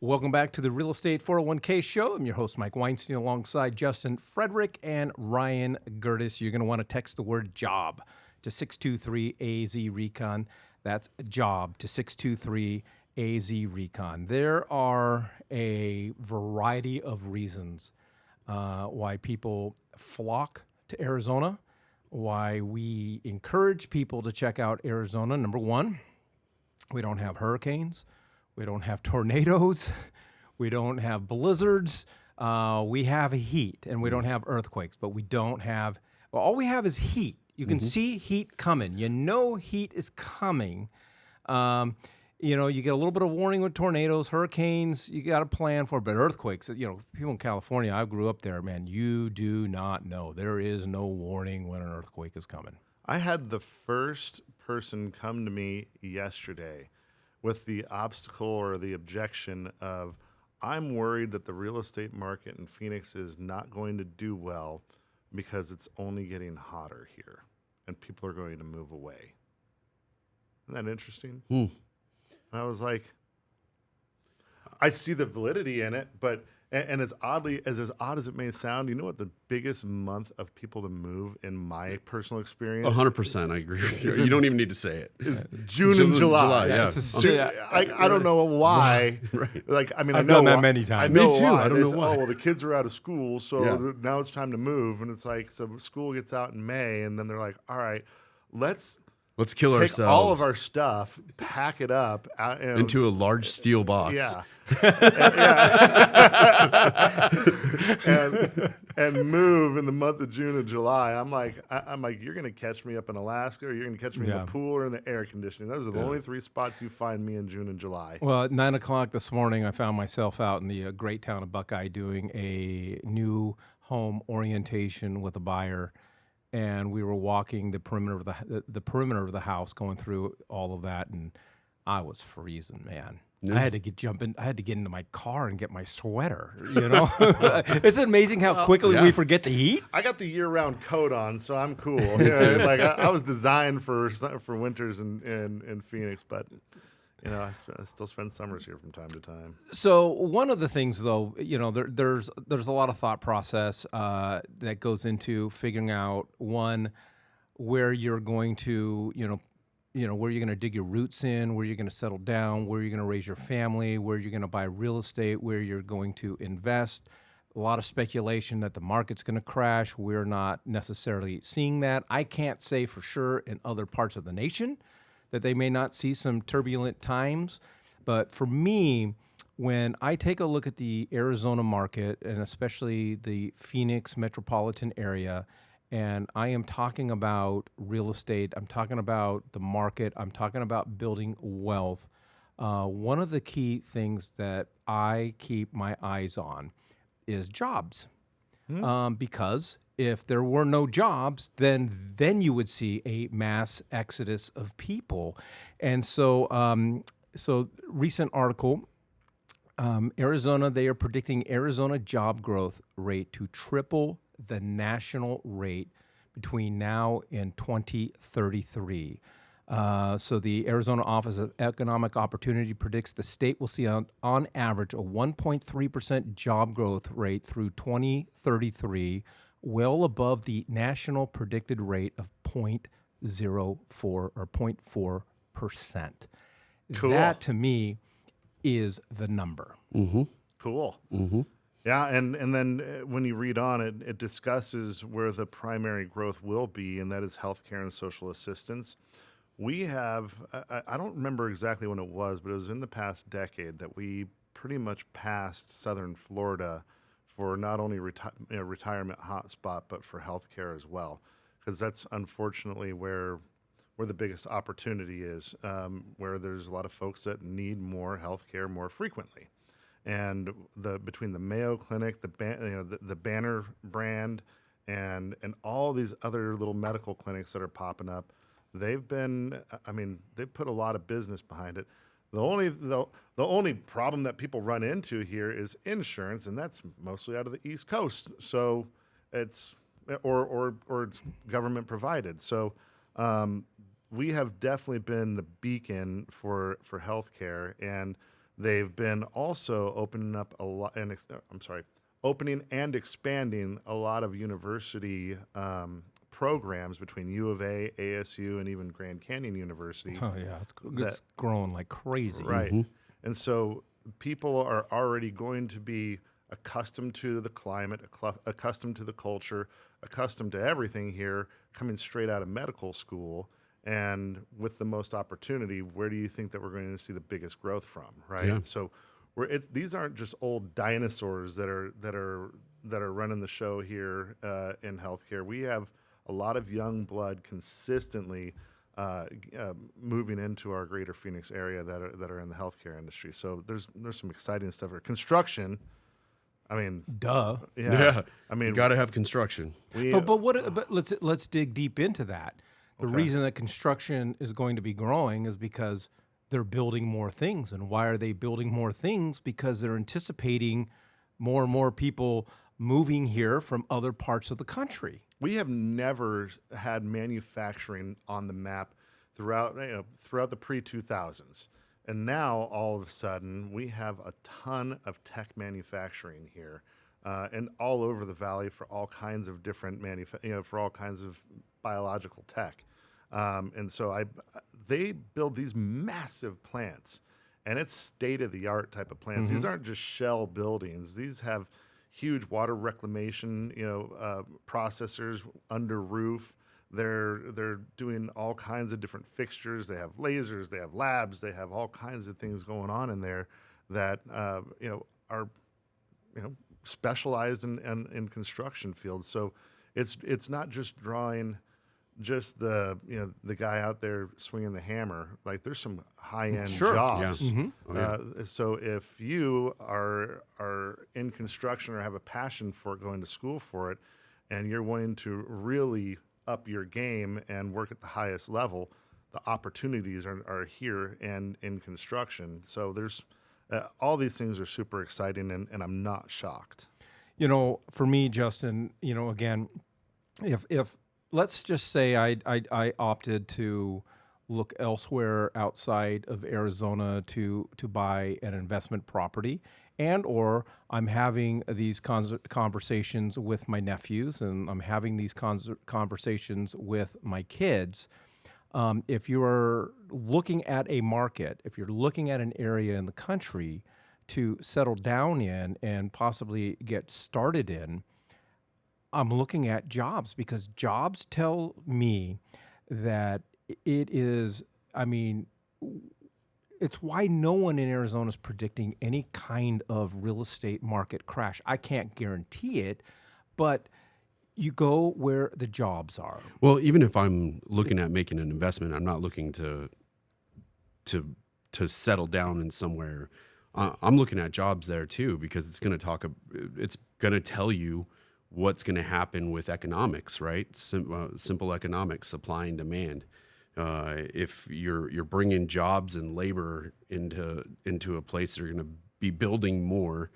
Welcome back to the Real Estate 401k Show. I'm your host, Mike Weinstein, alongside Justin Frederick and Ryan Gerdes. You're going to want to text the word job to 623-AZ-RECON. That's job to 623-AZ-RECON. There are a variety of reasons why people flock to Arizona, why we encourage people to check out Arizona. Number one, we don't have hurricanes. We don't have tornadoes. We don't have blizzards. We have heat, and we don't have earthquakes, but we don't have, well, all we have is heat. You can see heat coming. You know heat is coming. You get a little bit of warning with tornadoes, hurricanes, you got to plan for, but earthquakes, people in California, I grew up there, man, you do not know. There is no warning when an earthquake is coming. I had the first person come to me yesterday with the obstacle or the objection of, I'm worried that the real estate market in Phoenix is not going to do well because it's only getting hotter here and people are going to move away. Isn't that interesting? And I was like, I see the validity in it, but and as odd as it may sound, you know what the biggest month of people to move in my personal experience? 100%, I agree with you. You don't even need to say it. Is June and July. Yeah. I don't know why. Right. Like, I mean, I've I know done that why. many times. I know Me too. why. I don't know It's, why. Oh, well, the kids are out of school, so Yeah. now it's time to move. And it's like, so school gets out in May, and then they're like, all right, let's kill take ourselves. all of our stuff, pack it up into a large steel box. Yeah. and move in the month of June and July. I'm like, you're gonna catch me up in Alaska, or you're gonna catch me in Yeah. the pool or in the air conditioning. Those are the only three spots you find me in June and July. Well, at 9 o'clock this morning, I found myself out in the great town of Buckeye doing a new home orientation with a buyer, and we were walking the perimeter of the perimeter of the house, going through all of that, and I was freezing, man. Yeah. I had to get into my car and get my sweater. It's amazing how quickly we forget the heat. I got the year-round coat on, so I'm cool. Yeah, like I was designed for winters in Phoenix, but I still spend summers here from time to time. So one of the things, though, there's a lot of thought process that goes into figuring out, one, where you're going to, where you're going to dig your roots in, where you're going to settle down, where you're going to raise your family, where you're going to buy real estate, where you're going to invest. A lot of speculation that the market's going to crash. We're not necessarily seeing that. I can't say for sure in other parts of the nation that they may not see some turbulent times. But for me, when I take a look at the Arizona market, and especially the Phoenix metropolitan area, and I am talking about real estate, I'm talking about the market, I'm talking about building wealth, one of the key things that I keep my eyes on is jobs. Because if there were no jobs, then you would see a mass exodus of people. And so, recent article, Arizona, they are predicting Arizona job growth rate to triple the national rate between now and 2033. So the Arizona Office of Economic Opportunity predicts the state will see on average a 1.3% job growth rate through 2033, well above the national predicted rate of 0.04 or 0.4%. Cool. That to me is the number. Mm-hmm. Cool. Mm-hmm. Yeah, and then when you read on, it discusses where the primary growth will be, and that is healthcare and social assistance. We have, I don't remember exactly when it was, but it was in the past decade that we pretty much passed Southern Florida for not only retirement hotspot, but for healthcare as well, because that's unfortunately where the biggest opportunity is, where there's a lot of folks that need more healthcare more frequently. And between the Mayo Clinic, the Banner brand, and all these other little medical clinics that are popping up, they've put a lot of business behind it. The only problem that people run into here is insurance, and that's mostly out of the East Coast. So it's or it's government provided. So we have definitely been the beacon for healthcare, and They've been also opening up a lot, opening and expanding a lot of university programs between U of A, ASU, and even Grand Canyon University. Oh yeah, it's growing like crazy. Right. And so people are already going to be accustomed to the climate, accustomed to the culture, accustomed to everything here, coming straight out of medical school. And with the most opportunity, where do you think that we're going to see the biggest growth from? Right. Yeah. So these aren't just old dinosaurs that are running the show here in healthcare. We have a lot of young blood consistently moving into our greater Phoenix area that are in the healthcare industry. So there's some exciting stuff here. Construction, I mean, Duh. yeah. I mean, you got to have construction. But let's dig deep into that. The reason that construction is going to be growing is because they're building more things. And why are they building more things? Because they're anticipating more and more people moving here from other parts of the country. We have never had manufacturing on the map throughout the pre-2000s. And now, all of a sudden, we have a ton of tech manufacturing here and all over the valley for all kinds of different for all kinds of biological tech. And so they build these massive plants, and it's state-of-the-art type of plants. These aren't just shell buildings. These have huge water reclamation, processors under roof. They're doing all kinds of different fixtures. They have lasers. They have labs. They have all kinds of things going on in there that are specialized in construction fields. So it's not just drawing just the guy out there swinging the hammer. Like there's some high end jobs. Yes. Oh, yeah. So if you are in construction or have a passion for it, going to school for it, and you're wanting to really up your game and work at the highest level, the opportunities are here and in construction. So there's all these things are super exciting, and I'm not shocked. For me, Justin, again, if let's just say I opted to look elsewhere outside of Arizona to buy an investment property, and or I'm having these conversations with my nephews, and I'm having these conversations with my kids. If you're looking at a market, if you're looking at an area in the country to settle down in and possibly get started in, I'm looking at jobs, because jobs tell me that it is, it's why no one in Arizona is predicting any kind of real estate market crash. I can't guarantee it, but you go where the jobs are. Well, even if I'm looking at making an investment, I'm not looking to settle down in somewhere. I'm looking at jobs there too, because it's going to tell you what's going to happen with economics, right? Simple economics, supply and demand. If you're bringing jobs and labor into a place, they're going to be building more.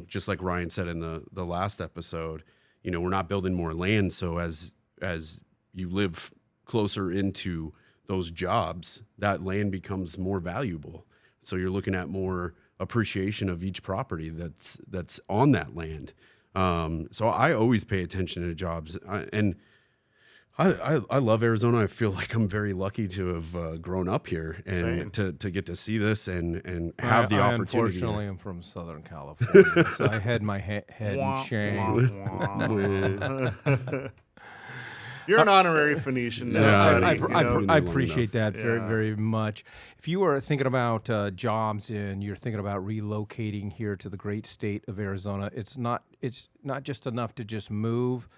Just like Ryan said in the last episode, we're not building more land. So as you live closer into those jobs, that land becomes more valuable. So you're looking at more appreciation of each property that's on that land. So I always pay attention to jobs, and I love Arizona. I feel like I'm very lucky to have grown up here and to get to see this and have the opportunity. Unfortunately, I'm from Southern California, so I had my head in shame. You're an honorary Phoenician now, buddy. I appreciate that very, very much. If you are thinking about jobs and you're thinking about relocating here to the great state of Arizona, it's not just enough to just move,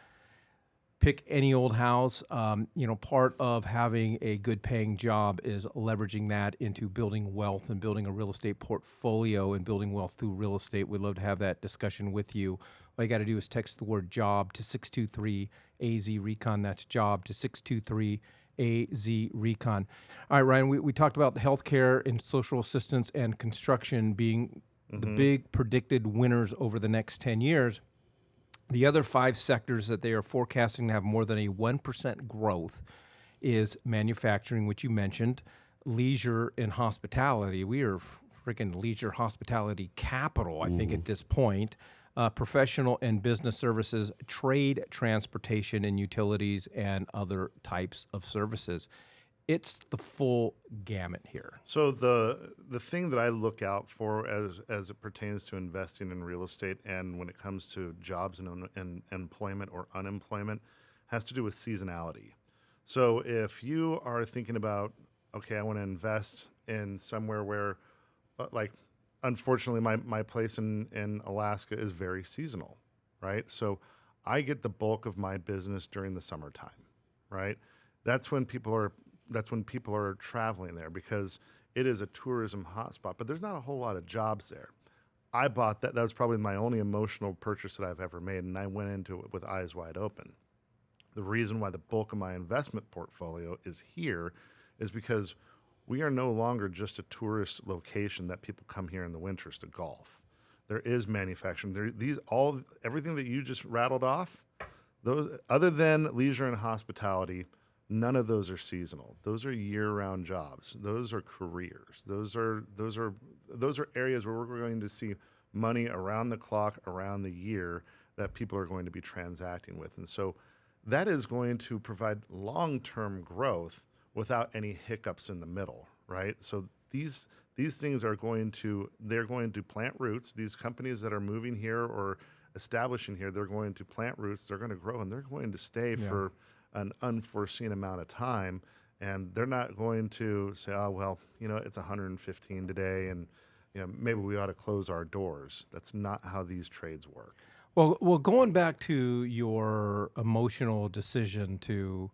pick any old house. Part of having a good paying job is leveraging that into building wealth and building a real estate portfolio and building wealth through real estate. We'd love to have that discussion with you. All you got to do is text the word job to 623-AZ-RECON. That's job to 623-AZ-RECON. All right, Ryan, we talked about the healthcare and social assistance and construction being the big predicted winners over the next 10 years. The other 5 sectors that they are forecasting to have more than a 1% growth is manufacturing, which you mentioned, leisure, and hospitality. We are freaking leisure hospitality capital, I think, at this point. Professional and business services, trade, transportation, and utilities, and other types of services. It's the full gamut here. So the thing that I look out for as it pertains to investing in real estate and when it comes to jobs and employment or unemployment has to do with seasonality. So if you are thinking about, okay, I want to invest in somewhere where, like, unfortunately, my place in Alaska is very seasonal, right? So I get the bulk of my business during the summertime, right? That's when people are traveling there because it is a tourism hotspot, but there's not a whole lot of jobs there. I bought that. That was probably my only emotional purchase that I've ever made, and I went into it with eyes wide open. The reason why the bulk of my investment portfolio is here is because we are no longer just a tourist location that people come here in the winters to golf. There is manufacturing. Everything that you just rattled off, those other than leisure and hospitality, none of those are seasonal. Those are year-round jobs. Those are careers. Those are areas where we're going to see money around the clock, around the year that people are going to be transacting with. And so that is going to provide long-term growth without any hiccups in the middle, right? So these things they're going to plant roots. These companies that are moving here or establishing here, they're going to plant roots, they're going to grow, and they're going to stay for an unforeseen amount of time. And they're not going to say, oh, well, it's 115 today, and maybe we ought to close our doors. That's not how these trades work. Well, going back to your emotional decision to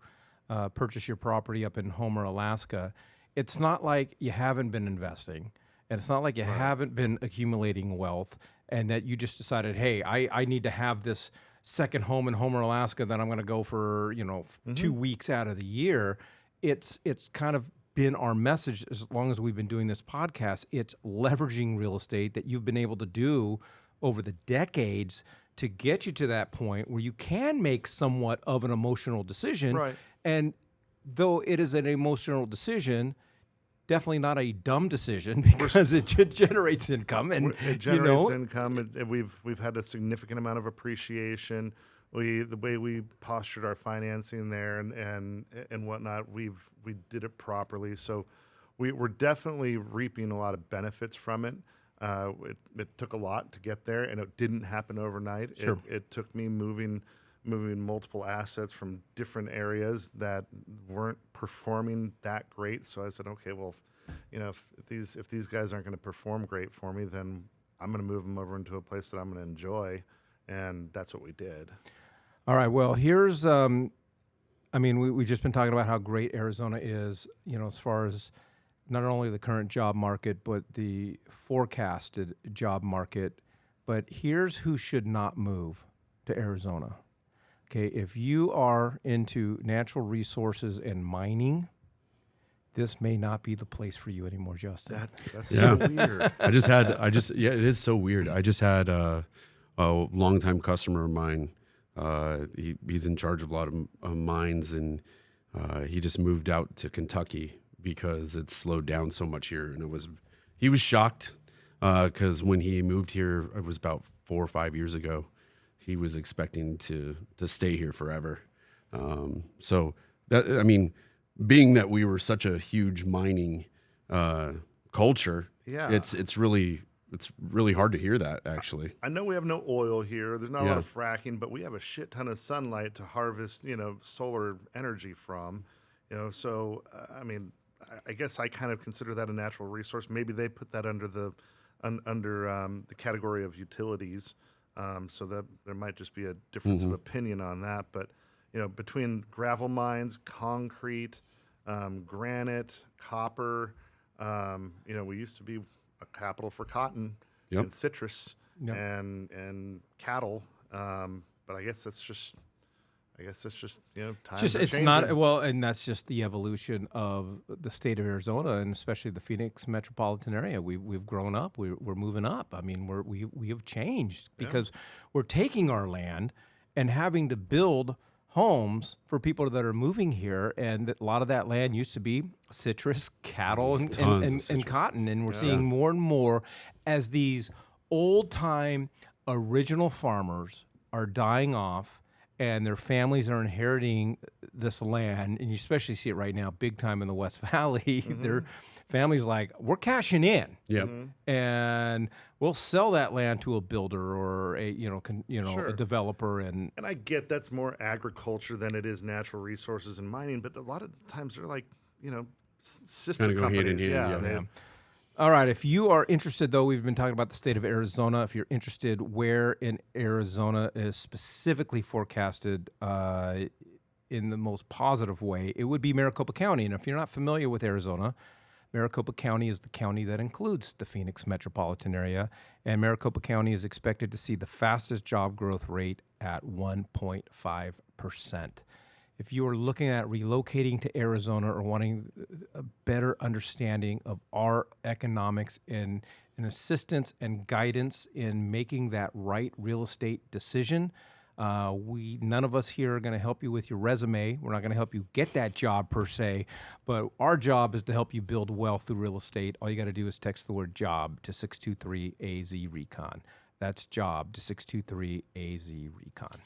purchase your property up in Homer, Alaska, it's not like you haven't been investing, and it's not like you haven't been accumulating wealth, and that you just decided, hey, I need to have this second home in Homer, Alaska that I'm going to go for 2 weeks out of the year. It's kind of been our message as long as we've been doing this podcast. It's leveraging real estate that you've been able to do over the decades to get you to that point where you can make somewhat of an emotional decision. Right. And though it is an emotional decision, definitely not a dumb decision because it generates income. And it generates income. We've had a significant amount of appreciation. The way we postured our financing there and whatnot, we did it properly. So we're definitely reaping a lot of benefits from it. It took a lot to get there, and it didn't happen overnight. Sure. It took me moving multiple assets from different areas that weren't performing that great. So I said, okay, well, if these guys aren't going to perform great for me, then I'm going to move them over into a place that I'm going to enjoy, and that's what we did. All right. Well, here's, we've just been talking about how great Arizona is, as far as not only the current job market, but the forecasted job market. But here's who should not move to Arizona. Okay, if you are into natural resources and mining, this may not be the place for you anymore, Justin. That's so weird. It is so weird. I just had a longtime customer of mine. He's in charge of a lot of mines, and he just moved out to Kentucky because it's slowed down so much here. And he was shocked because when he moved here, it was about 4 or 5 years ago. He was expecting to stay here forever. So that, being that we were such a huge mining culture, it's really hard to hear that, actually. I know we have no oil here. There's not a lot of fracking, but we have a shit ton of sunlight to harvest, solar energy from. So I guess I kind of consider that a natural resource. Maybe they put that under the category of utilities. So that there might just be a difference of opinion on that. But, between gravel mines, concrete, granite, copper, we used to be a capital for cotton and citrus and cattle. But I guess that's just times are It's changing. not and that's just the evolution of the state of Arizona, and especially the Phoenix metropolitan area. We've grown up. We're moving up. We have changed because we're taking our land and having to build homes for people that are moving here, and a lot of that land used to be citrus, cattle, and Tons of and citrus. cotton, and we're seeing more and more as these old time original farmers are dying off and their families are inheriting this land, and you especially see it right now big time in the West Valley. Their families like, we're cashing in, Yep. and we'll sell that land to a builder or a Sure. a developer. And And I get that's more agriculture than it is natural resources and mining, but a lot of times they're like, sister Kinda go hand in companies. hand, yeah. all right, if you are interested, though, we've been talking about the state of Arizona. If you're interested where in Arizona is specifically forecasted in the most positive way, it would be Maricopa County. And if you're not familiar with Arizona, Maricopa County is the county that includes the Phoenix metropolitan area, and Maricopa County is expected to see the fastest job growth rate at 1.5%. If you are looking at relocating to Arizona or wanting a better understanding of our economics and assistance and guidance in making that right real estate decision, none of us here are going to help you with your resume. We're not going to help you get that job per se, but our job is to help you build wealth through real estate. All you got to do is text the word job to 623 AZ Recon. That's job to 623 AZ Recon.